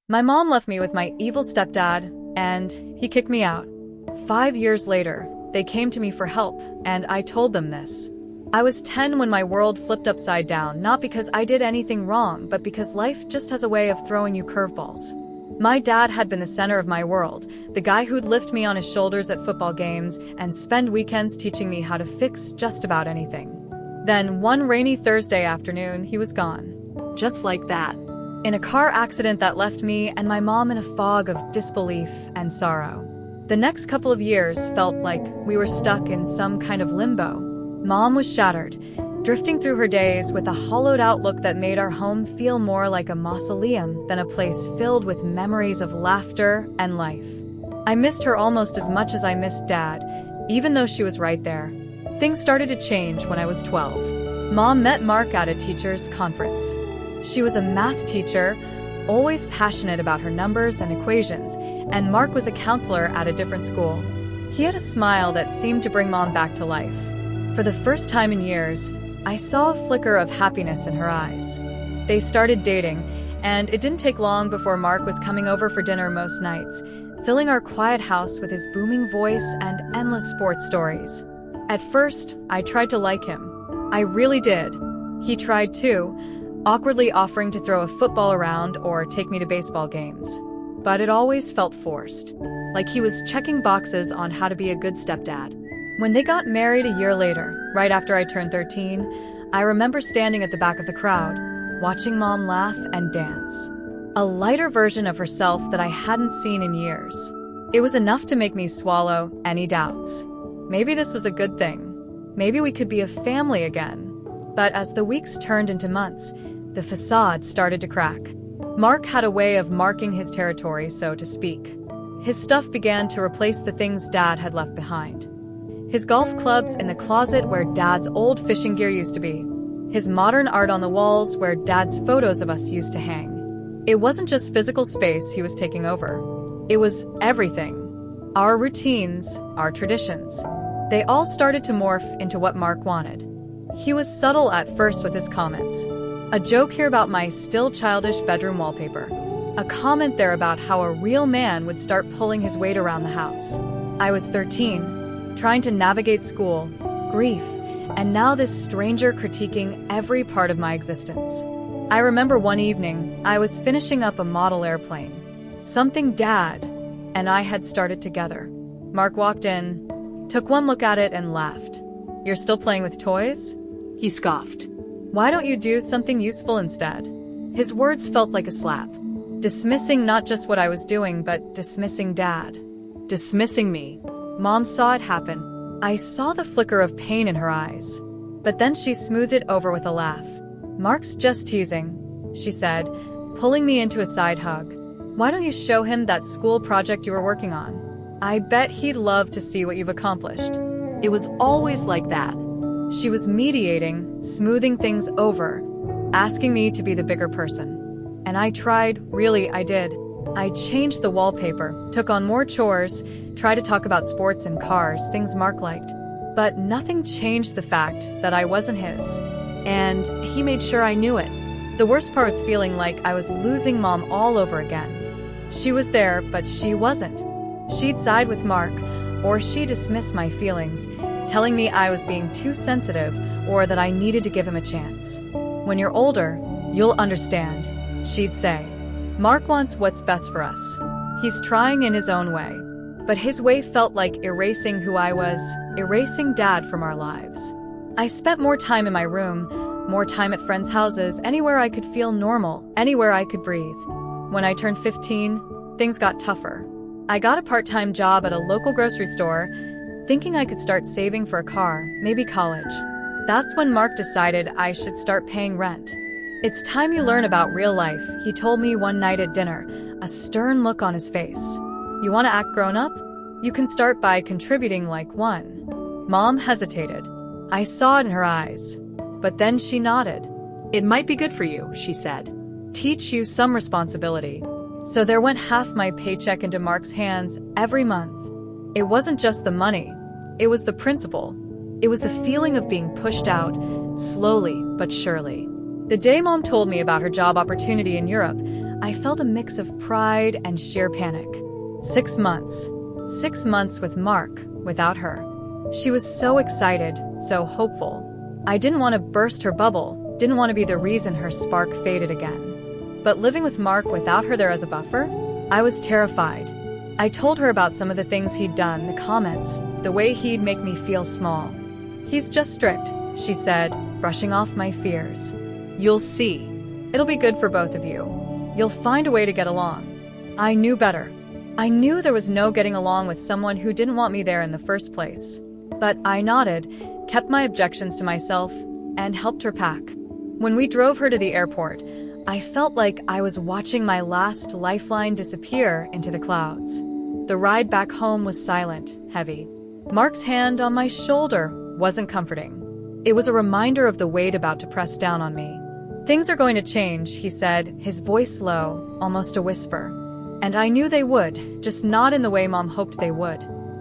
My mom left me with my evil stepdad, and he kicked me out. 5 years later, they came to me for help, and I told them this. I was 10 when my world flipped upside down, not because I did anything wrong, but because life just has a way of throwing you curveballs. My dad had been the center of my world, the guy who'd lift me on his shoulders at football games and spend weekends teaching me how to fix just about anything. Then, one rainy Thursday afternoon, he was gone. Just like that. In a car accident that left me and my mom in a fog of disbelief and sorrow. The next couple of years felt like we were stuck in some kind of limbo. Mom was shattered, drifting through her days with a hollowed-out look that made our home feel more like a mausoleum than a place filled with memories of laughter and life. I missed her almost as much as I missed Dad, even though she was right there. Things started to change when I was 12. Mom met Mark at a teacher's conference. She was a math teacher, always passionate about her numbers and equations, and Mark was a counselor at a different school. He had a smile that seemed to bring Mom back to life. For the first time in years, I saw a flicker of happiness in her eyes. They started dating, and it didn't take long before Mark was coming over for dinner most nights, filling our quiet house with his booming voice and endless sports stories. At first, I tried to like him. I really did. He tried too, awkwardly offering to throw a football around or take me to baseball games. But it always felt forced, like he was checking boxes on how to be a good stepdad. When they got married a year later, right after I turned 13, I remember standing at the back of the crowd, watching Mom laugh and dance. A lighter version of herself that I hadn't seen in years. It was enough to make me swallow any doubts. Maybe this was a good thing. Maybe we could be a family again. But as the weeks turned into months, the facade started to crack. Mark had a way of marking his territory, so to speak. His stuff began to replace the things Dad had left behind. His golf clubs in the closet where Dad's old fishing gear used to be. His modern art on the walls where Dad's photos of us used to hang. It wasn't just physical space he was taking over. It was everything. Our routines, our traditions. They all started to morph into what Mark wanted. He was subtle at first with his comments. A joke here about my still childish bedroom wallpaper. A comment there about how a real man would start pulling his weight around the house. I was 13, trying to navigate school, grief, and now this stranger critiquing every part of my existence. I remember one evening, I was finishing up a model airplane. Something Dad and I had started together. Mark walked in, took one look at it and laughed. "You're still playing with toys?" He scoffed. "Why don't you do something useful instead?" His words felt like a slap. Dismissing not just what I was doing, but dismissing Dad. Dismissing me. Mom saw it happen. I saw the flicker of pain in her eyes. But then she smoothed it over with a laugh. "Mark's just teasing," she said, pulling me into a side hug. "Why don't you show him that school project you were working on? I bet he'd love to see what you've accomplished." It was always like that. She was mediating, smoothing things over, asking me to be the bigger person. And I tried, really, I did. I changed the wallpaper, took on more chores, tried to talk about sports and cars, things Mark liked. But nothing changed the fact that I wasn't his. And he made sure I knew it. The worst part was feeling like I was losing Mom all over again. She was there, but she wasn't. She'd side with Mark, or she dismissed my feelings, telling me I was being too sensitive or that I needed to give him a chance. "When you're older, you'll understand," she'd say. "Mark wants what's best for us. He's trying in his own way." But his way felt like erasing who I was, erasing Dad from our lives. I spent more time in my room, more time at friends' houses, anywhere I could feel normal, anywhere I could breathe. When I turned 15, things got tougher. I got a part-time job at a local grocery store, thinking I could start saving for a car, maybe college. That's when Mark decided I should start paying rent. "It's time you learn about real life," he told me one night at dinner, a stern look on his face. "You want to act grown up? You can start by contributing like one." Mom hesitated. I saw it in her eyes. But then she nodded. "It might be good for you," she said. "Teach you some responsibility." So there went half my paycheck into Mark's hands every month. It wasn't just the money. It was the principle. It was the feeling of being pushed out, slowly but surely. The day Mom told me about her job opportunity in Europe, I felt a mix of pride and sheer panic. 6 months. 6 months with Mark, without her. She was so excited, so hopeful. I didn't want to burst her bubble, didn't want to be the reason her spark faded again. But living with Mark without her there as a buffer, I was terrified. I told her about some of the things he'd done, the comments, the way he'd make me feel small. "He's just strict," she said, brushing off my fears. "You'll see. It'll be good for both of you. You'll find a way to get along." I knew better. I knew there was no getting along with someone who didn't want me there in the first place. But I nodded, kept my objections to myself, and helped her pack. When we drove her to the airport, I felt like I was watching my last lifeline disappear into the clouds. The ride back home was silent, heavy. Mark's hand on my shoulder wasn't comforting. It was a reminder of the weight about to press down on me. "Things are going to change," he said, his voice low, almost a whisper. And I knew they would, just not in the way Mom hoped they would.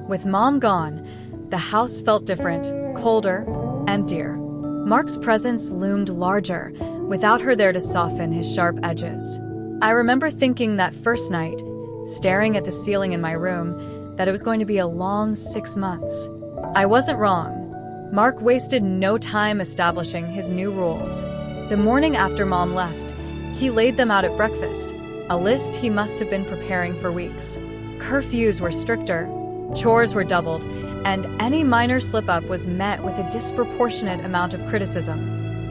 With Mom gone, the house felt different, colder, emptier. Mark's presence loomed larger, without her there to soften his sharp edges. I remember thinking that first night, staring at the ceiling in my room, that it was going to be a long 6 months. I wasn't wrong. Mark wasted no time establishing his new rules. The morning after Mom left, he laid them out at breakfast, a list he must have been preparing for weeks. Curfews were stricter, chores were doubled, and any minor slip-up was met with a disproportionate amount of criticism.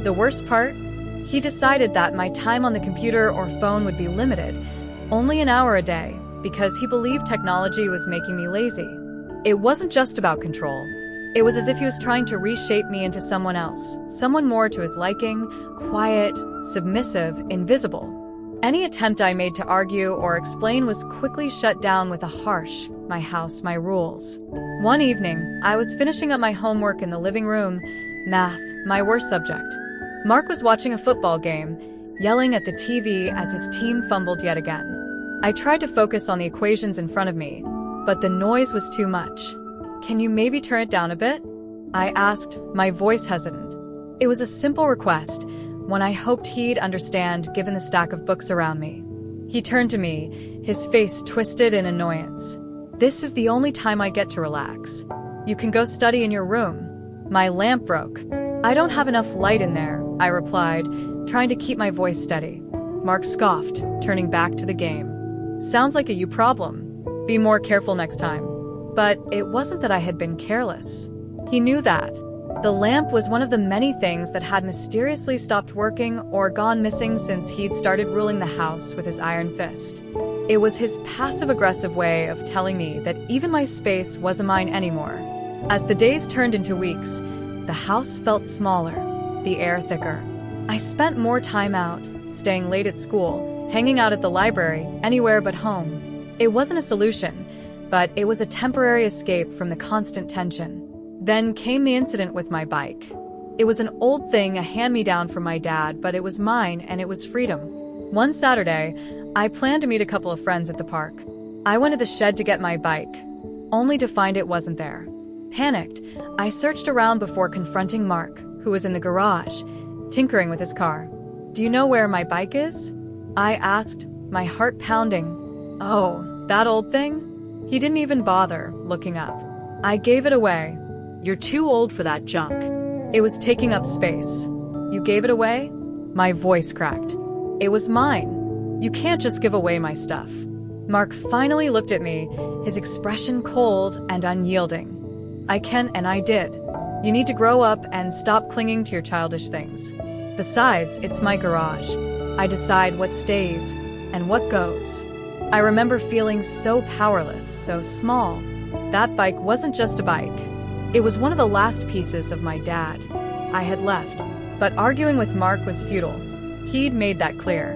The worst part? He decided that my time on the computer or phone would be limited, only an hour a day, because he believed technology was making me lazy. It wasn't just about control. It was as if he was trying to reshape me into someone else, someone more to his liking, quiet, submissive, invisible. Any attempt I made to argue or explain was quickly shut down with a harsh, "My house, my rules." One evening, I was finishing up my homework in the living room, math, my worst subject. Mark was watching a football game, yelling at the TV as his team fumbled yet again. I tried to focus on the equations in front of me, but the noise was too much. "Can you maybe turn it down a bit?" I asked, my voice hesitant. It was a simple request, one I hoped he'd understand given the stack of books around me. He turned to me, his face twisted in annoyance. "This is the only time I get to relax. You can go study in your room." My lamp broke. "I don't have enough light in there," I replied, trying to keep my voice steady. Mark scoffed, turning back to the game. "Sounds like a you problem. Be more careful next time." But it wasn't that I had been careless. He knew that. The lamp was one of the many things that had mysteriously stopped working or gone missing since he'd started ruling the house with his iron fist. It was his passive-aggressive way of telling me that even my space wasn't mine anymore. As the days turned into weeks, the house felt smaller, the air thicker. I spent more time out, staying late at school, hanging out at the library, anywhere but home. It wasn't a solution, but it was a temporary escape from the constant tension. Then came the incident with my bike. It was an old thing, a hand-me-down from my dad, but it was mine and it was freedom. One Saturday, I planned to meet a couple of friends at the park. I went to the shed to get my bike, only to find it wasn't there. Panicked, I searched around before confronting Mark, who was in the garage, tinkering with his car. "Do you know where my bike is?" I asked, my heart pounding. "Oh, that old thing?" He didn't even bother looking up. "I gave it away." "You're too old for that junk." "It was taking up space." "You gave it away?" My voice cracked. "It was mine. You can't just give away my stuff." Mark finally looked at me, his expression cold and unyielding. "I can, and I did. You need to grow up and stop clinging to your childish things. Besides, it's my garage. I decide what stays and what goes." I remember feeling so powerless, so small. That bike wasn't just a bike. It was one of the last pieces of my dad. I had left, but arguing with Mark was futile. He'd made that clear.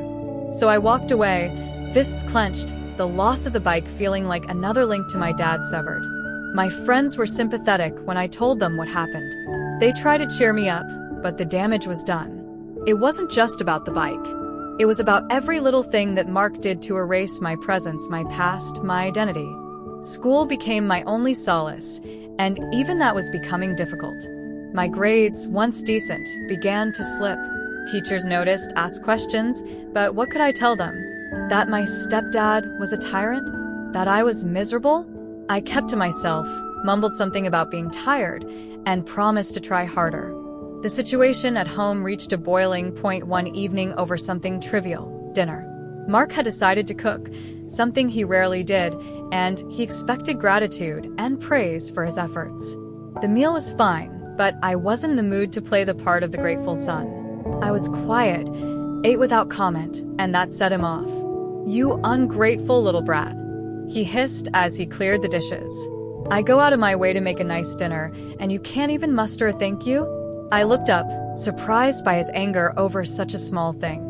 So I walked away, fists clenched, the loss of the bike feeling like another link to my dad severed. My friends were sympathetic when I told them what happened. They tried to cheer me up, but the damage was done. It wasn't just about the bike. It was about every little thing that Mark did to erase my presence, my past, my identity. School became my only solace, and even that was becoming difficult. My grades, once decent, began to slip. Teachers noticed, asked questions, but what could I tell them? That my stepdad was a tyrant? That I was miserable? I kept to myself, mumbled something about being tired, and promised to try harder. The situation at home reached a boiling point one evening over something trivial: dinner. Mark had decided to cook, something he rarely did, and he expected gratitude and praise for his efforts. The meal was fine, but I wasn't in the mood to play the part of the grateful son. I was quiet, ate without comment, and that set him off. "You ungrateful little brat," he hissed as he cleared the dishes. "I go out of my way to make a nice dinner, and you can't even muster a thank you?" I looked up, surprised by his anger over such a small thing.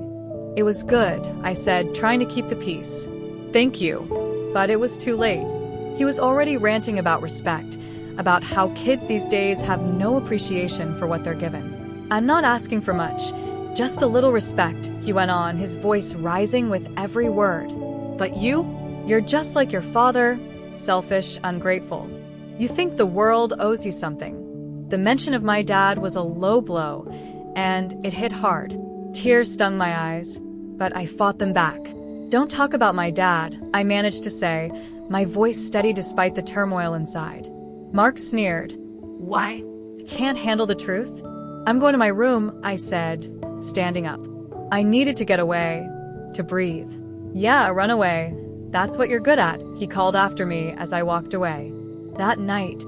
"It was good," I said, trying to keep the peace. "Thank you." But it was too late. He was already ranting about respect, about how kids these days have no appreciation for what they're given. "I'm not asking for much, just a little respect," he went on, his voice rising with every word. "But you're just like your father, selfish, ungrateful. You think the world owes you something." The mention of my dad was a low blow, and it hit hard. Tears stung my eyes, but I fought them back. "Don't talk about my dad," I managed to say, my voice steady despite the turmoil inside. Mark sneered. Why? "Can't handle the truth?" "I'm going to my room," I said, standing up. I needed to get away, to breathe. "Yeah, run away. That's what you're good at," he called after me as I walked away. That night,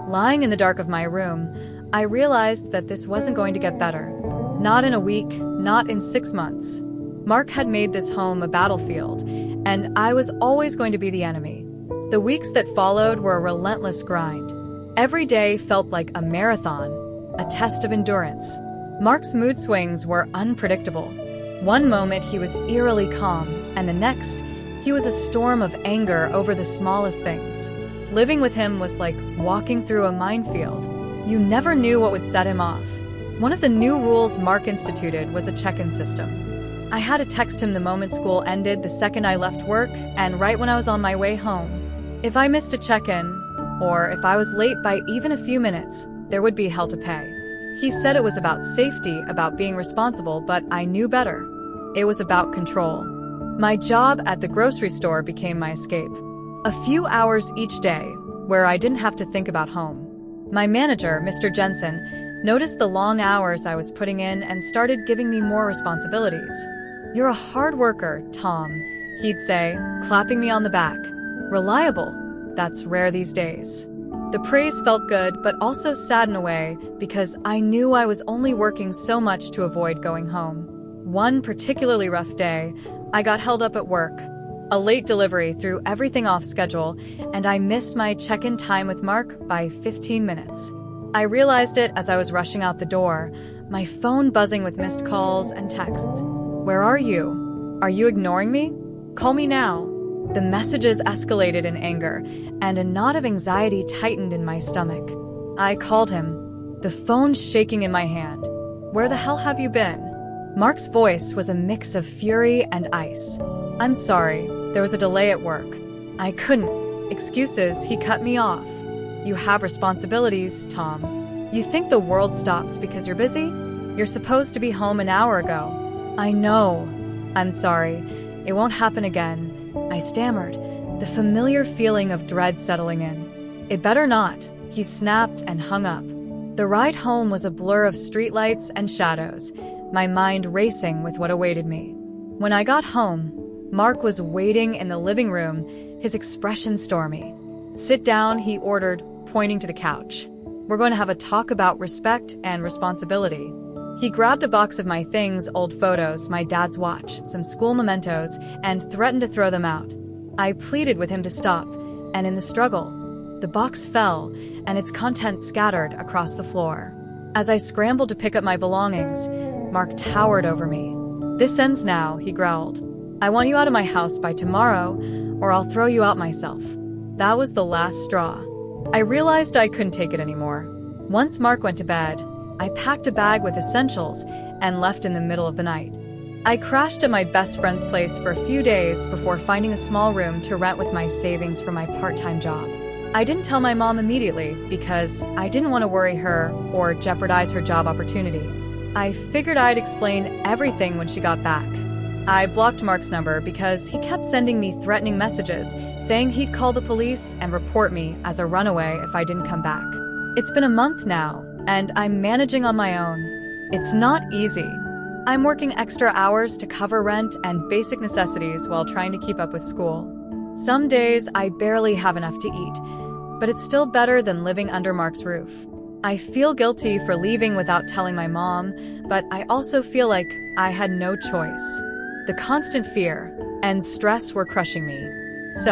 lying in the dark of my room, I realized that this wasn't going to get better. Not in a week, not in 6 months. Mark had made this home a battlefield, and I was always going to be the enemy. The weeks that followed were a relentless grind. Every day felt like a marathon, a test of endurance. Mark's mood swings were unpredictable. One moment he was eerily calm, and the next, he was a storm of anger over the smallest things. Living with him was like walking through a minefield. You never knew what would set him off. One of the new rules Mark instituted was a check-in system. I had to text him the moment school ended, the second I left work, and right when I was on my way home. If I missed a check-in, or if I was late by even a few minutes, there would be hell to pay. He said it was about safety, about being responsible, but I knew better. It was about control. My job at the grocery store became my escape. A few hours each day, where I didn't have to think about home. My manager, Mr. Jensen, noticed the long hours I was putting in and started giving me more responsibilities. "You're a hard worker, Tom," he'd say, clapping me on the back. "Reliable. That's rare these days." The praise felt good, but also sad in a way, because I knew I was only working so much to avoid going home. One particularly rough day, I got held up at work. A late delivery threw everything off schedule, and I missed my check-in time with Mark by 15 minutes. I realized it as I was rushing out the door, my phone buzzing with missed calls and texts. "Where are you? Are you ignoring me? Call me now." The messages escalated in anger, and a knot of anxiety tightened in my stomach. I called him, the phone shaking in my hand. "Where the hell have you been?" Mark's voice was a mix of fury and ice. "I'm sorry, there was a delay at work. I couldn't." Excuses, he cut me off. "You have responsibilities, Tom. You think the world stops because you're busy? You're supposed to be home an hour ago." "I know. I'm sorry. It won't happen again," I stammered, the familiar feeling of dread settling in. "It better not," he snapped and hung up. The ride home was a blur of streetlights and shadows, my mind racing with what awaited me. When I got home, Mark was waiting in the living room, his expression stormy. "Sit down," he ordered, pointing to the couch. "We're going to have a talk about respect and responsibility." He grabbed a box of my things, old photos, my dad's watch, some school mementos, and threatened to throw them out. I pleaded with him to stop, and in the struggle, the box fell, and its contents scattered across the floor. As I scrambled to pick up my belongings, Mark towered over me. "This ends now," he growled. "I want you out of my house by tomorrow, or I'll throw you out myself." That was the last straw. I realized I couldn't take it anymore. Once Mark went to bed, I packed a bag with essentials and left in the middle of the night. I crashed at my best friend's place for a few days before finding a small room to rent with my savings from my part-time job. I didn't tell my mom immediately because I didn't want to worry her or jeopardize her job opportunity. I figured I'd explain everything when she got back. I blocked Mark's number because he kept sending me threatening messages, saying he'd call the police and report me as a runaway if I didn't come back. It's been a month now, and I'm managing on my own. It's not easy. I'm working extra hours to cover rent and basic necessities while trying to keep up with school. Some days I barely have enough to eat, but it's still better than living under Mark's roof. I feel guilty for leaving without telling my mom, but I also feel like I had no choice. The constant fear and stress were crushing me. So,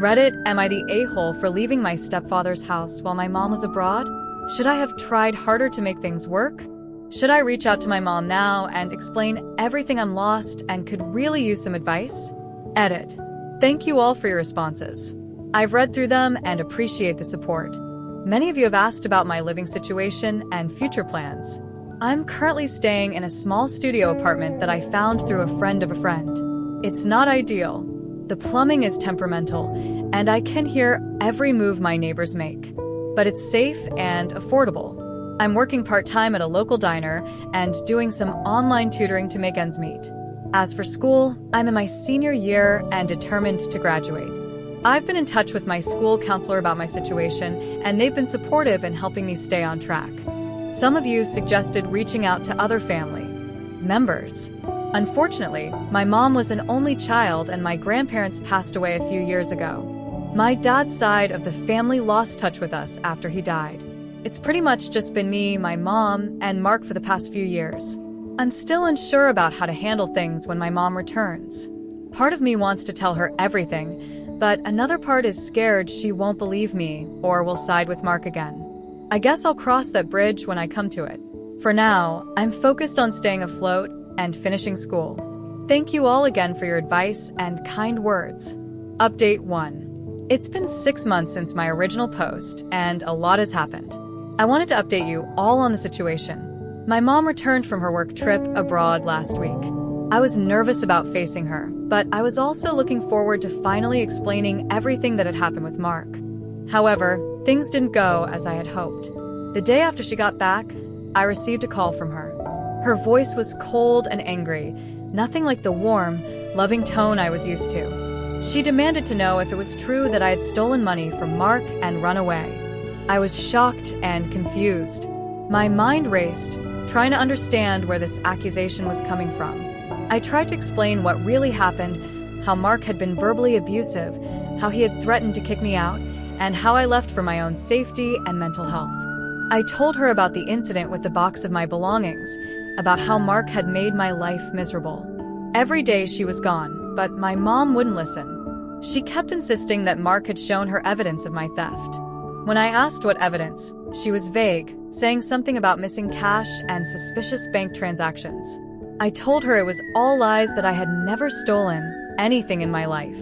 Reddit, am I the a-hole for leaving my stepfather's house while my mom was abroad? Should I have tried harder to make things work? Should I reach out to my mom now and explain everything I'm lost and could really use some advice? Edit. Thank you all for your responses. I've read through them and appreciate the support. Many of you have asked about my living situation and future plans. I'm currently staying in a small studio apartment that I found through a friend of a friend. It's not ideal. The plumbing is temperamental, and I can hear every move my neighbors make. But it's safe and affordable. I'm working part-time at a local diner and doing some online tutoring to make ends meet. As for school, I'm in my senior year and determined to graduate. I've been in touch with my school counselor about my situation, and they've been supportive in helping me stay on track. Some of you suggested reaching out to other family members. Unfortunately, my mom was an only child and my grandparents passed away a few years ago. My dad's side of the family lost touch with us after he died. It's pretty much just been me, my mom, and Mark for the past few years. I'm still unsure about how to handle things when my mom returns. Part of me wants to tell her everything, but another part is scared she won't believe me or will side with Mark again. I guess I'll cross that bridge when I come to it. For now, I'm focused on staying afloat and finishing school. Thank you all again for your advice and kind words. Update 1. It's been 6 months since my original post, and a lot has happened. I wanted to update you all on the situation. My mom returned from her work trip abroad last week. I was nervous about facing her, but I was also looking forward to finally explaining everything that had happened with Mark. However, things didn't go as I had hoped. The day after she got back, I received a call from her. Her voice was cold and angry, nothing like the warm, loving tone I was used to. She demanded to know if it was true that I had stolen money from Mark and run away. I was shocked and confused. My mind raced, trying to understand where this accusation was coming from. I tried to explain what really happened, how Mark had been verbally abusive, how he had threatened to kick me out, and how I left for my own safety and mental health. I told her about the incident with the box of my belongings, about how Mark had made my life miserable. Every day she was gone, but my mom wouldn't listen. She kept insisting that Mark had shown her evidence of my theft. When I asked what evidence, she was vague, saying something about missing cash and suspicious bank transactions. I told her it was all lies, that I had never stolen anything in my life.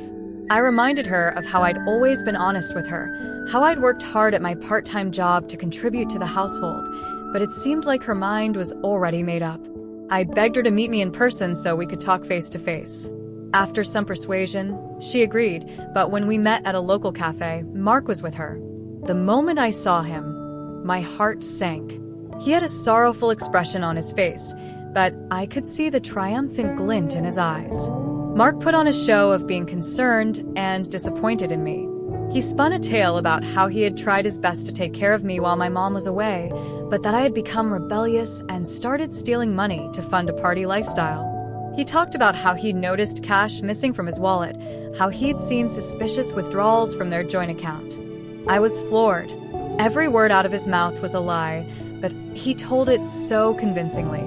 I reminded her of how I'd always been honest with her, how I'd worked hard at my part-time job to contribute to the household, but it seemed like her mind was already made up. I begged her to meet me in person so we could talk face to face. After some persuasion, she agreed, but when we met at a local cafe, Mark was with her. The moment I saw him, my heart sank. He had a sorrowful expression on his face, but I could see the triumphant glint in his eyes. Mark put on a show of being concerned and disappointed in me. He spun a tale about how he had tried his best to take care of me while my mom was away, but that I had become rebellious and started stealing money to fund a party lifestyle. He talked about how he'd noticed cash missing from his wallet, how he'd seen suspicious withdrawals from their joint account. I was floored. Every word out of his mouth was a lie, but he told it so convincingly.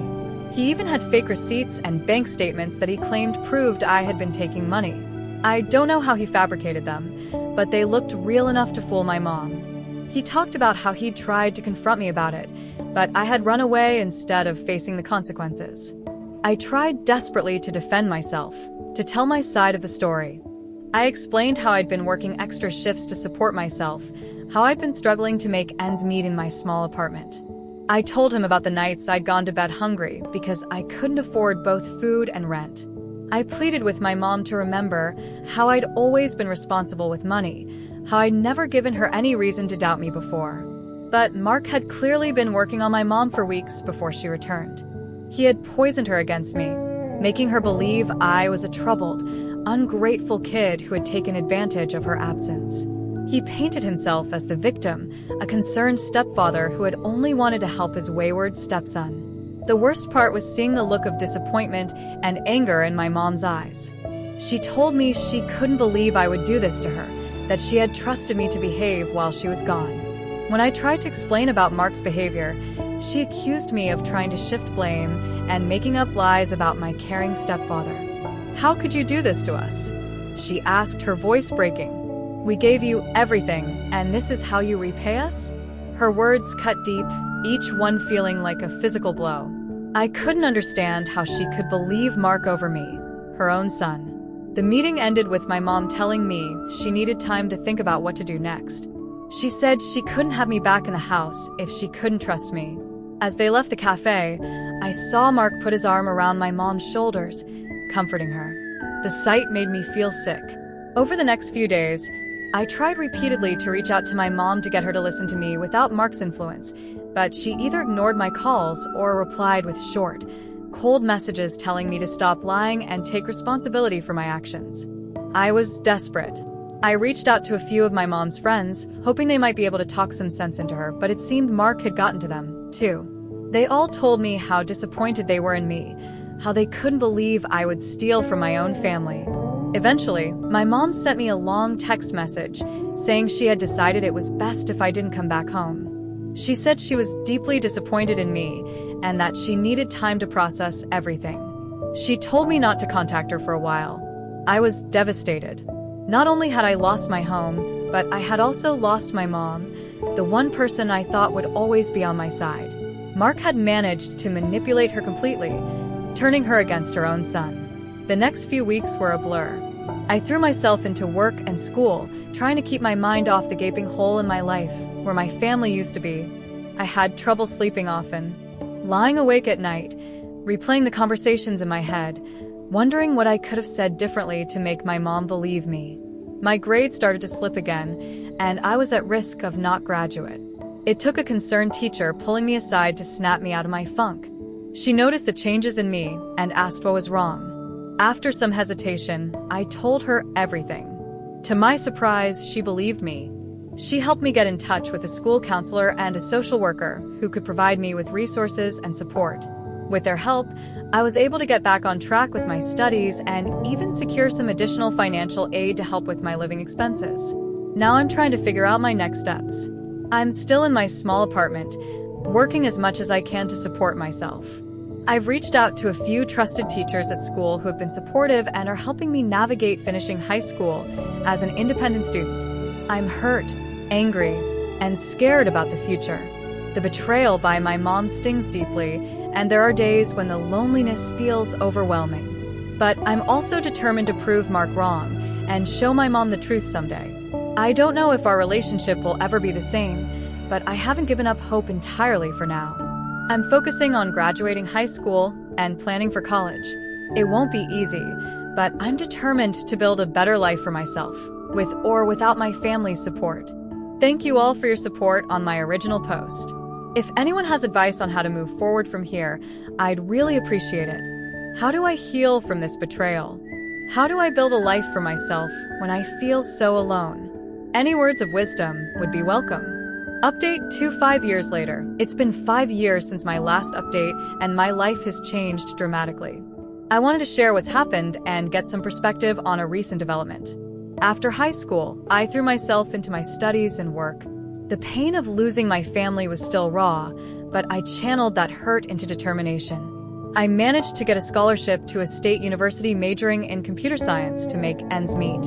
He even had fake receipts and bank statements that he claimed proved I had been taking money. I don't know how he fabricated them, but they looked real enough to fool my mom. He talked about how he'd tried to confront me about it, but I had run away instead of facing the consequences. I tried desperately to defend myself, to tell my side of the story. I explained how I'd been working extra shifts to support myself, how I'd been struggling to make ends meet in my small apartment. I told him about the nights I'd gone to bed hungry because I couldn't afford both food and rent. I pleaded with my mom to remember how I'd always been responsible with money, how I'd never given her any reason to doubt me before. But Mark had clearly been working on my mom for weeks before she returned. He had poisoned her against me. making her believe I was a troubled, ungrateful kid who had taken advantage of her absence. He painted himself as the victim, a concerned stepfather who had only wanted to help his wayward stepson. The worst part was seeing the look of disappointment and anger in my mom's eyes. She told me she couldn't believe I would do this to her, that she had trusted me to behave while she was gone. When I tried to explain about Mark's behavior, she accused me of trying to shift blame and making up lies about my caring stepfather. "How could you do this to us?" she asked, her voice breaking. "We gave you everything, and this is how you repay us?" Her words cut deep, each one feeling like a physical blow. I couldn't understand how she could believe Mark over me, her own son. The meeting ended with my mom telling me she needed time to think about what to do next. She said she couldn't have me back in the house if she couldn't trust me. As they left the cafe, I saw Mark put his arm around my mom's shoulders, comforting her. The sight made me feel sick. Over the next few days, I tried repeatedly to reach out to my mom to get her to listen to me without Mark's influence, but she either ignored my calls or replied with short, cold messages telling me to stop lying and take responsibility for my actions. I was desperate. I reached out to a few of my mom's friends, hoping they might be able to talk some sense into her, but it seemed Mark had gotten to them, too. They all told me how disappointed they were in me, how they couldn't believe I would steal from my own family. Eventually, my mom sent me a long text message saying she had decided it was best if I didn't come back home. She said she was deeply disappointed in me and that she needed time to process everything. She told me not to contact her for a while. I was devastated. Not only had I lost my home, but I had also lost my mom, the one person I thought would always be on my side. Mark had managed to manipulate her completely, turning her against her own son. The next few weeks were a blur. I threw myself into work and school, trying to keep my mind off the gaping hole in my life, where my family used to be. I had trouble sleeping often, lying awake at night, replaying the conversations in my head, wondering what I could have said differently to make my mom believe me. My grades started to slip again, and I was at risk of not graduate. It took a concerned teacher pulling me aside to snap me out of my funk. She noticed the changes in me and asked what was wrong. After some hesitation, I told her everything. To my surprise, she believed me. She helped me get in touch with a school counselor and a social worker who could provide me with resources and support. With their help, I was able to get back on track with my studies and even secure some additional financial aid to help with my living expenses. Now I'm trying to figure out my next steps. I'm still in my small apartment, working as much as I can to support myself. I've reached out to a few trusted teachers at school who have been supportive and are helping me navigate finishing high school as an independent student. I'm hurt, angry, and scared about the future. The betrayal by my mom stings deeply, and there are days when the loneliness feels overwhelming. But I'm also determined to prove Mark wrong and show my mom the truth someday. I don't know if our relationship will ever be the same, but I haven't given up hope entirely for now. I'm focusing on graduating high school and planning for college. It won't be easy, but I'm determined to build a better life for myself, with or without my family's support. Thank you all for your support on my original post. If anyone has advice on how to move forward from here, I'd really appreciate it. How do I heal from this betrayal? How do I build a life for myself when I feel so alone? Any words of wisdom would be welcome. Update to 5 years later. It's been 5 years since my last update, and my life has changed dramatically. I wanted to share what's happened and get some perspective on a recent development. After high school, I threw myself into my studies and work. The pain of losing my family was still raw, but I channeled that hurt into determination. I managed to get a scholarship to a state university majoring in computer science to make ends meet.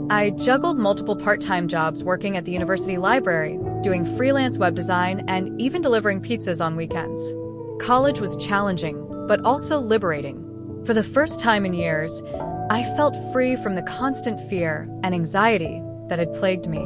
I juggled multiple part-time jobs working at the university library, doing freelance web design, and even delivering pizzas on weekends. College was challenging, but also liberating. For the first time in years, I felt free from the constant fear and anxiety that had plagued me.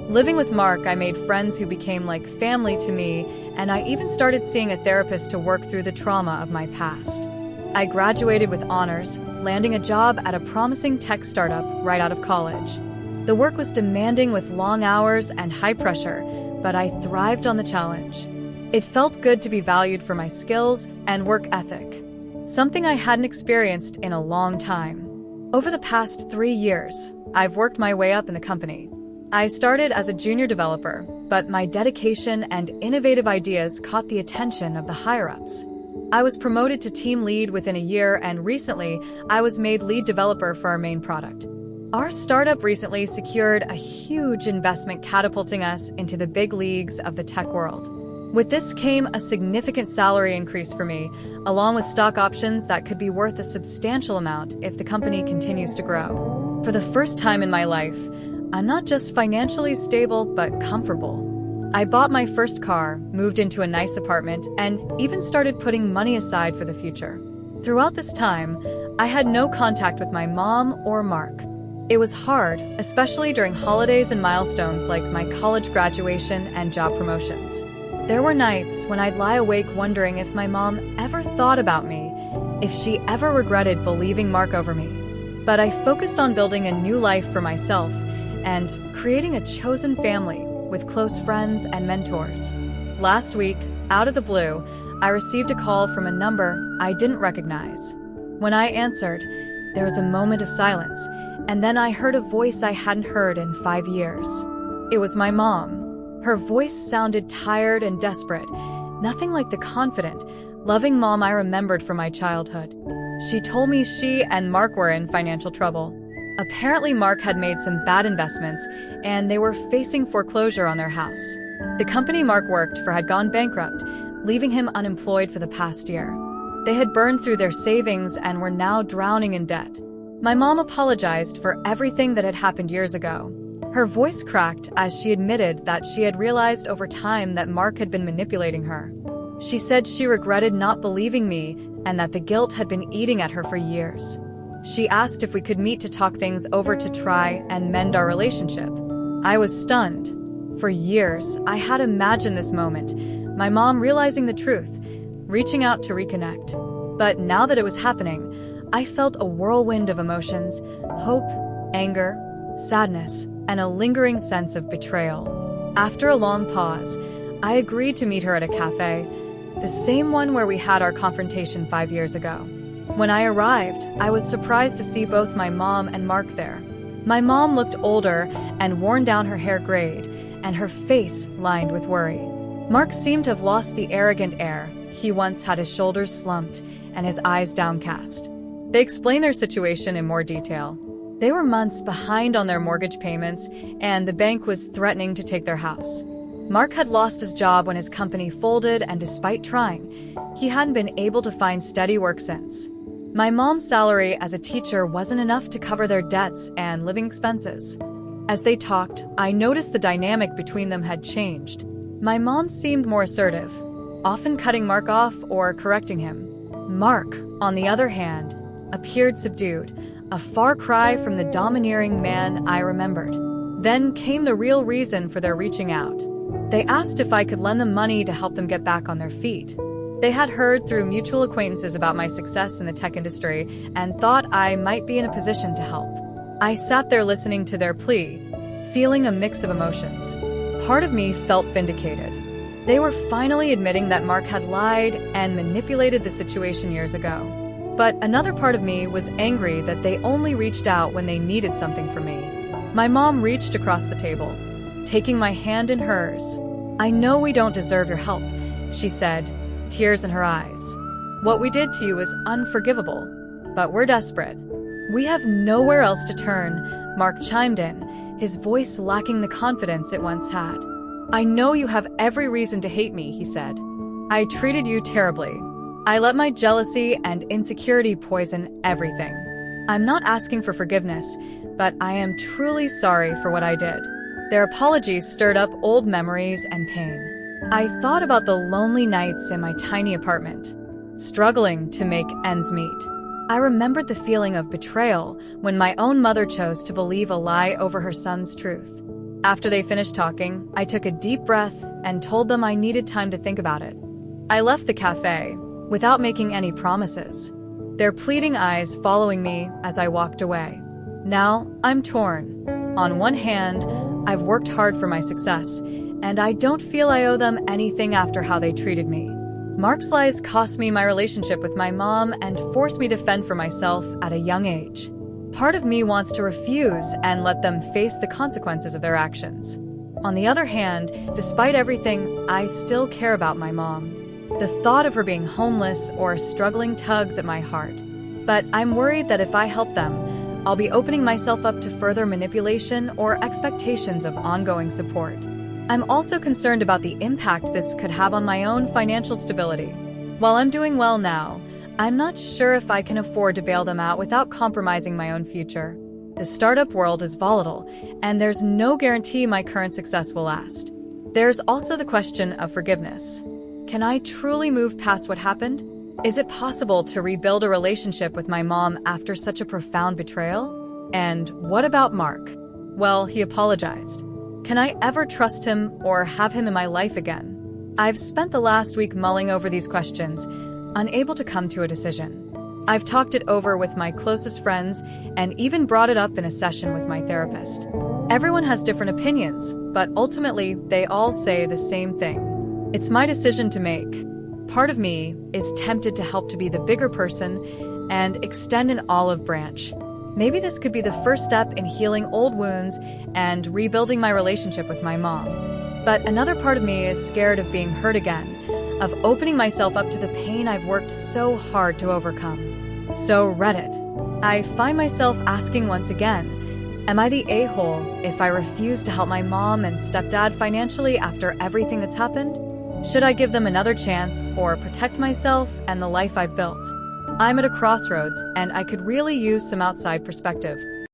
Living with Mark, I made friends who became like family to me, and I even started seeing a therapist to work through the trauma of my past. I graduated with honors, landing a job at a promising tech startup right out of college. The work was demanding with long hours and high pressure, but I thrived on the challenge. It felt good to be valued for my skills and work ethic. something I hadn't experienced in a long time. Over the past 3 years, I've worked my way up in the company. I started as a junior developer, but my dedication and innovative ideas caught the attention of the higher-ups. I was promoted to team lead within a year, and recently, I was made lead developer for our main product. Our startup recently secured a huge investment catapulting us into the big leagues of the tech world. With this came a significant salary increase for me, along with stock options that could be worth a substantial amount if the company continues to grow. For the first time in my life, I'm not just financially stable, but comfortable. I bought my first car, moved into a nice apartment, and even started putting money aside for the future. Throughout this time, I had no contact with my mom or Mark. It was hard, especially during holidays and milestones like my college graduation and job promotions. There were nights when I'd lie awake wondering if my mom ever thought about me, if she ever regretted believing Mark over me. But I focused on building a new life for myself and creating a chosen family with close friends and mentors. Last week, out of the blue, I received a call from a number I didn't recognize. When I answered, there was a moment of silence, and then I heard a voice I hadn't heard in 5 years. It was my mom. Her voice sounded tired and desperate, nothing like the confident, loving mom I remembered from my childhood. She told me she and Mark were in financial trouble. Apparently, Mark had made some bad investments, and they were facing foreclosure on their house. The company Mark worked for had gone bankrupt, leaving him unemployed for the past year. They had burned through their savings and were now drowning in debt. My mom apologized for everything that had happened years ago. Her voice cracked as she admitted that she had realized over time that Mark had been manipulating her. She said she regretted not believing me and that the guilt had been eating at her for years. She asked if we could meet to talk things over to try and mend our relationship. I was stunned. For years, I had imagined this moment, my mom realizing the truth, reaching out to reconnect. But now that it was happening, I felt a whirlwind of emotions, hope, anger, sadness, and a lingering sense of betrayal. After a long pause, I agreed to meet her at a cafe, the same one where we had our confrontation 5 years ago. When I arrived, I was surprised to see both my mom and Mark there. My mom looked older and worn down, her hair grayed, and her face lined with worry. Mark seemed to have lost the arrogant air he once had, his shoulders slumped and his eyes downcast. They explained their situation in more detail. They were months behind on their mortgage payments, and the bank was threatening to take their house. Mark had lost his job when his company folded, and despite trying, he hadn't been able to find steady work since. My mom's salary as a teacher wasn't enough to cover their debts and living expenses. As they talked, I noticed the dynamic between them had changed. My mom seemed more assertive, often cutting Mark off or correcting him. Mark, on the other hand, appeared subdued, a far cry from the domineering man I remembered. Then came the real reason for their reaching out. They asked if I could lend them money to help them get back on their feet. They had heard through mutual acquaintances about my success in the tech industry and thought I might be in a position to help. I sat there listening to their plea, feeling a mix of emotions. Part of me felt vindicated. They were finally admitting that Mark had lied and manipulated the situation years ago. But another part of me was angry that they only reached out when they needed something from me. My mom reached across the table, taking my hand in hers. "I know we don't deserve your help," she said, tears in her eyes. "What we did to you is unforgivable, but we're desperate. We have nowhere else to turn," Mark chimed in, his voice lacking the confidence it once had. "I know you have every reason to hate me," he said. "I treated you terribly. I let my jealousy and insecurity poison everything. I'm not asking for forgiveness, but I am truly sorry for what I did." Their apologies stirred up old memories and pain. I thought about the lonely nights in my tiny apartment, struggling to make ends meet. I remembered the feeling of betrayal when my own mother chose to believe a lie over her son's truth. After they finished talking, I took a deep breath and told them I needed time to think about it. I left the cafe without making any promises, their pleading eyes following me as I walked away. Now, I'm torn. On one hand, I've worked hard for my success, and I don't feel I owe them anything after how they treated me. Mark's lies cost me my relationship with my mom and forced me to fend for myself at a young age. Part of me wants to refuse and let them face the consequences of their actions. On the other hand, despite everything, I still care about my mom. The thought of her being homeless or struggling tugs at my heart. But I'm worried that if I help them, I'll be opening myself up to further manipulation or expectations of ongoing support. I'm also concerned about the impact this could have on my own financial stability. While I'm doing well now, I'm not sure if I can afford to bail them out without compromising my own future. The startup world is volatile, and there's no guarantee my current success will last. There's also the question of forgiveness. Can I truly move past what happened? Is it possible to rebuild a relationship with my mom after such a profound betrayal? And what about Mark? Well, he apologized. Can I ever trust him or have him in my life again? I've spent the last week mulling over these questions, unable to come to a decision. I've talked it over with my closest friends and even brought it up in a session with my therapist. Everyone has different opinions, but ultimately they all say the same thing. It's my decision to make. Part of me is tempted to help to be the bigger person and extend an olive branch. Maybe this could be the first step in healing old wounds and rebuilding my relationship with my mom. But another part of me is scared of being hurt again, of opening myself up to the pain I've worked so hard to overcome. So Reddit. I find myself asking once again, am I the a-hole if I refuse to help my mom and stepdad financially after everything that's happened? Should I give them another chance or protect myself and the life I've built? I'm at a crossroads and I could really use some outside perspective.